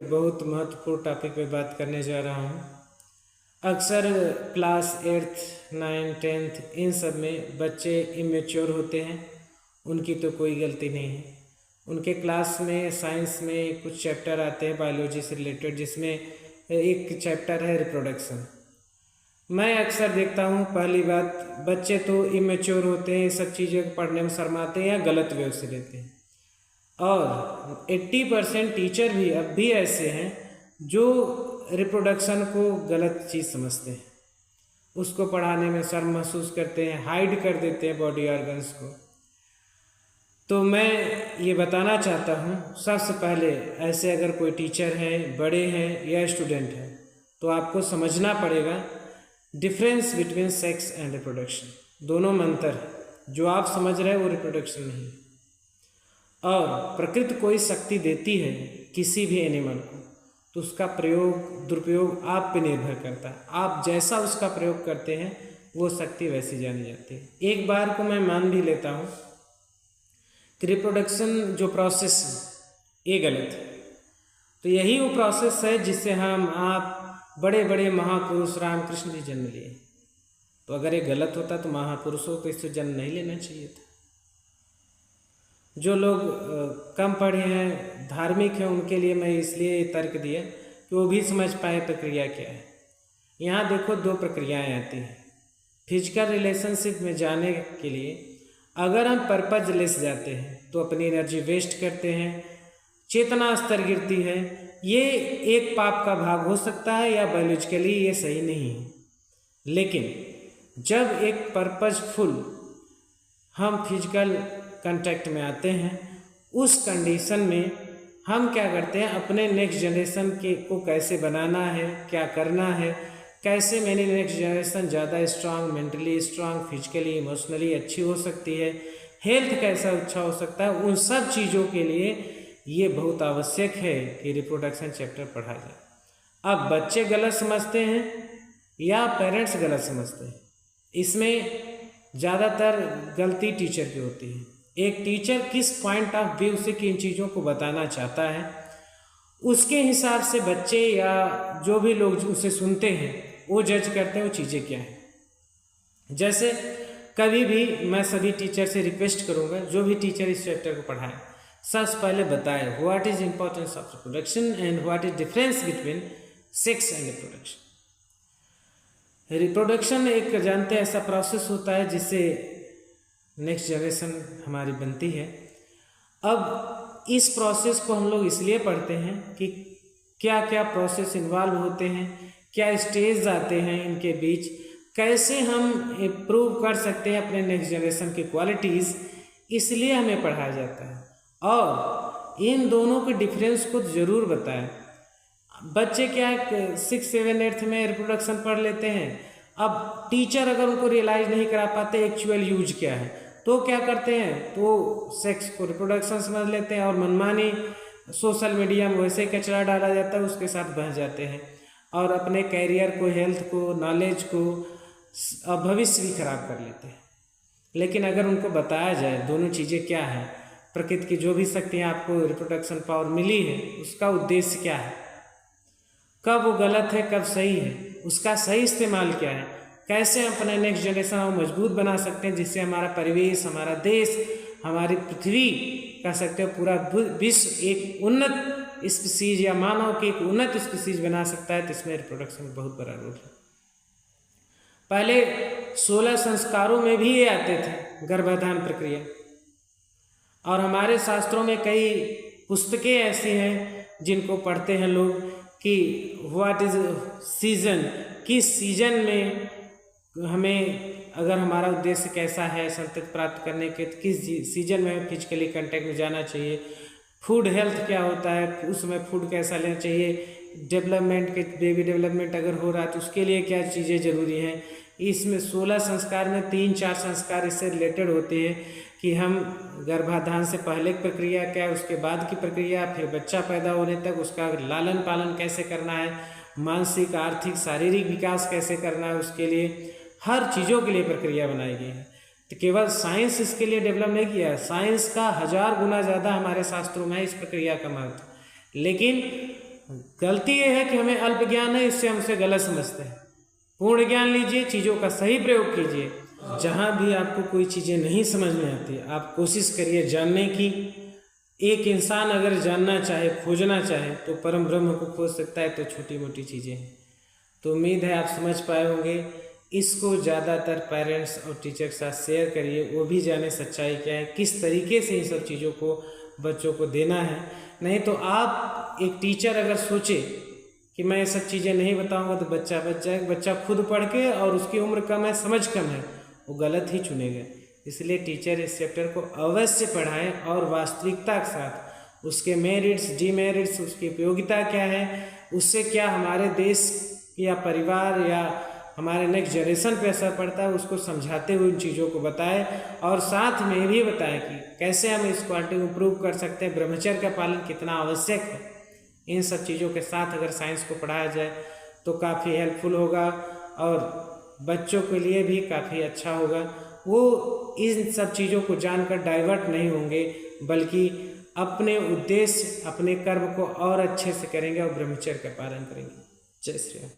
बहुत महत्वपूर्ण टॉपिक पे बात करने जा रहा हूँ। अक्सर क्लास 8th 9th 10th इन सब में बच्चे इमेच्योर होते हैं, उनकी तो कोई गलती नहीं है। उनके क्लास में साइंस में कुछ चैप्टर आते हैं बायोलॉजी से रिलेटेड, जिसमें एक चैप्टर है रिप्रोडक्शन। मैं अक्सर देखता हूँ, पहली बात बच्चे तो इमेच्योर होते हैं, सब चीज़ों को पढ़ने में शर्माते हैं या गलत वे से लेते हैं। और 80% टीचर भी अब भी ऐसे हैं जो रिप्रोडक्शन को गलत चीज़ समझते हैं, उसको पढ़ाने में शर्म महसूस करते हैं, हाइड कर देते हैं बॉडी ऑर्गन्स को। तो मैं ये बताना चाहता हूँ, सबसे पहले ऐसे अगर कोई टीचर हैं, बड़े हैं या स्टूडेंट हैं, तो आपको समझना पड़ेगा difference between sex and reproduction. दोनों में अंतर है। जो आप समझ रहे हैं वो रिप्रोडक्शन नहीं है। और प्रकृति कोई शक्ति देती है किसी भी एनिमल को, तो उसका प्रयोग दुरुपयोग आप पे निर्भर करता है। आप जैसा उसका प्रयोग करते हैं वो शक्ति वैसी जानी जाती है। एक बार को मैं मान भी लेता हूँ कि रिप्रोडक्शन जो प्रोसेस है ये गलत है, तो यही वो प्रोसेस है जिससे आप बड़े बड़े महापुरुष रामकृष्ण जी जन्म लिए। तो अगर ये गलत होता तो महापुरुषों को इससे जन्म नहीं लेना चाहिए था। जो लोग कम पढ़े हैं, धार्मिक हैं, उनके लिए मैं इसलिए तर्क दिया कि वो भी समझ पाए प्रक्रिया क्या है। यहाँ देखो, दो प्रक्रियाएं आती हैं। फिजिकल रिलेशनशिप में जाने के लिए अगर हम पर्पजलेस जाते हैं तो अपनी एनर्जी वेस्ट करते हैं, चेतना स्तर गिरती है। ये एक पाप का भाग हो सकता है या बायोलॉजिकली ये सही नहीं है। लेकिन जब एक पर्पजफुल हम फिजिकल कांटेक्ट में आते हैं, उस कंडीशन में हम क्या करते हैं, अपने नेक्स्ट जनरेशन को कैसे बनाना है, क्या करना है, कैसे मेरी नेक्स्ट जनरेशन ज़्यादा strong, mentally strong, physically emotionally अच्छी हो सकती है, हेल्थ कैसा अच्छा हो सकता है, उन सब चीज़ों के लिए ये बहुत आवश्यक है कि रिप्रोडक्शन चैप्टर पढ़ा जाए। अब बच्चे गलत समझते हैं या पेरेंट्स गलत समझते हैं, इसमें ज़्यादातर गलती टीचर की होती है। एक टीचर किस पॉइंट ऑफ व्यू से किन चीज़ों को बताना चाहता है, उसके हिसाब से बच्चे या जो भी लोग उसे सुनते हैं वो जज करते हैं वो चीज़ें क्या हैं। जैसे कभी भी मैं सभी टीचर से रिक्वेस्ट करूँगा, जो भी टीचर इस चैप्टर को पढ़ाए, सबसे पहले बताए what is importance of reproduction and what is difference between sex and reproduction. Reproduction एक जानते हैं ऐसा प्रोसेस होता है जिससे नेक्स्ट जनरेशन हमारी बनती है। अब इस प्रोसेस को हम लोग इसलिए पढ़ते हैं कि क्या क्या प्रोसेस इन्वॉल्व होते हैं, क्या स्टेज आते हैं इनके बीच, कैसे हम इम्प्रूव कर सकते हैं अपने नेक्स्ट जनरेशन की क्वालिटीज़, इसलिए हमें पढ़ाया जाता है। और इन दोनों के डिफरेंस को ज़रूर बताएं। बच्चे क्या 6, 7, 8 में रिप्रोडक्शन पढ़ लेते हैं। अब टीचर अगर उनको रियलाइज़ नहीं करा पाते एक्चुअल यूज क्या है, तो क्या करते हैं, तो सेक्स को रिप्रोडक्शन समझ लेते हैं और मनमानी सोशल मीडिया में वैसे ही कचरा डाला जाता है, उसके साथ बह जाते हैं और अपने कैरियर को, हेल्थ को, नॉलेज को, भविष्य भी खराब कर लेते हैं। लेकिन अगर उनको बताया जाए दोनों चीज़ें क्या है, प्रकृति की जो भी शक्तियाँ आपको रिप्रोडक्शन पावर मिली है उसका उद्देश्य क्या है, कब वो गलत है कब सही है, उसका सही इस्तेमाल क्या है, कैसे हम अपने नेक्स्ट जनरेशन को मजबूत बना सकते हैं जिससे हमारा परिवेश, हमारा देश, हमारी पृथ्वी, कह सकते हो पूरा विश्व एक उन्नत स्पीसीज या मानव की एक उन्नत स्पीसीज बना सकता है। तो इसमें रिप्रोडक्शन में बहुत बड़ा रोल है। पहले 16 संस्कारों में भी ये आते थे, गर्भाधान प्रक्रिया, और हमारे शास्त्रों में कई पुस्तकें ऐसी हैं जिनको पढ़ते हैं लोग कि व्हाट इज सीजन, किस सीजन में हमें, अगर हमारा उद्देश्य कैसा है संतति प्राप्त करने के, तो किस सीजन में फिजिकली कांटेक्ट में जाना चाहिए, फूड हेल्थ क्या होता है, उसमें फूड कैसा लेना चाहिए, डेवलपमेंट के बेबी डेवलपमेंट अगर हो रहा है तो उसके लिए क्या चीज़ें ज़रूरी हैं। इसमें 16 संस्कार में 3-4 संस्कार इससे रिलेटेड होते हैं कि हम गर्भाधान से पहले की प्रक्रिया क्या है, उसके बाद की प्रक्रिया, फिर बच्चा पैदा होने तक उसका लालन पालन कैसे करना है, मानसिक, आर्थिक, शारीरिक विकास कैसे करना है, उसके लिए हर चीज़ों के लिए प्रक्रिया बनाई गई है। तो केवल साइंस इसके लिए डेवलप नहीं किया है, साइंस का 1000 गुना ज़्यादा हमारे शास्त्रों में इस प्रक्रिया का महत्व। लेकिन गलती ये है कि हमें अल्प ज्ञान है, इससे हम उसे गलत समझते हैं। पूर्ण ज्ञान लीजिए, चीज़ों का सही प्रयोग कीजिए। जहाँ भी आपको कोई चीज़ें नहीं समझ में आती, आप कोशिश करिए जानने की। एक इंसान अगर जानना चाहे, खोजना चाहे, तो परम ब्रह्म को खोज सकता है, तो छोटी मोटी चीज़ें हैं। तो उम्मीद है आप समझ पाए होंगे। इसको ज़्यादातर पेरेंट्स और टीचर के साथ शेयर करिए, वो भी जाने सच्चाई क्या है, किस तरीके से इन सब चीज़ों को बच्चों को देना है। नहीं तो आप एक टीचर अगर सोचे कि मैं ये सब चीज़ें नहीं बताऊंगा तो बच्चा बच जाएगा, बच्चा खुद पढ़ के, और उसकी उम्र कम है, समझ कम है, वो गलत ही चुनेगा। इसलिए टीचर इस चैप्टर को अवश्य पढ़ाएं और वास्तविकता के साथ उसके मेरिट्स, डीमेरिट्स, उसकी उपयोगिता क्या है, उससे क्या हमारे देश या परिवार या हमारे नेक्स्ट जनरेशन पे असर पड़ता है, उसको समझाते हुए उन चीज़ों को बताएं। और साथ में भी बताएं कि कैसे हम इस क्वालिटी को इम्प्रूव कर सकते हैं, ब्रह्मचर्य का पालन कितना आवश्यक है। इन सब चीज़ों के साथ अगर साइंस को पढ़ाया जाए तो काफ़ी हेल्पफुल होगा और बच्चों के लिए भी काफ़ी अच्छा होगा। वो इन सब चीज़ों को जानकर डाइवर्ट नहीं होंगे, बल्कि अपने उद्देश्य, अपने कर्म को और अच्छे से करेंगे और ब्रह्मचर्य का पालन करेंगे। जय श्री राम।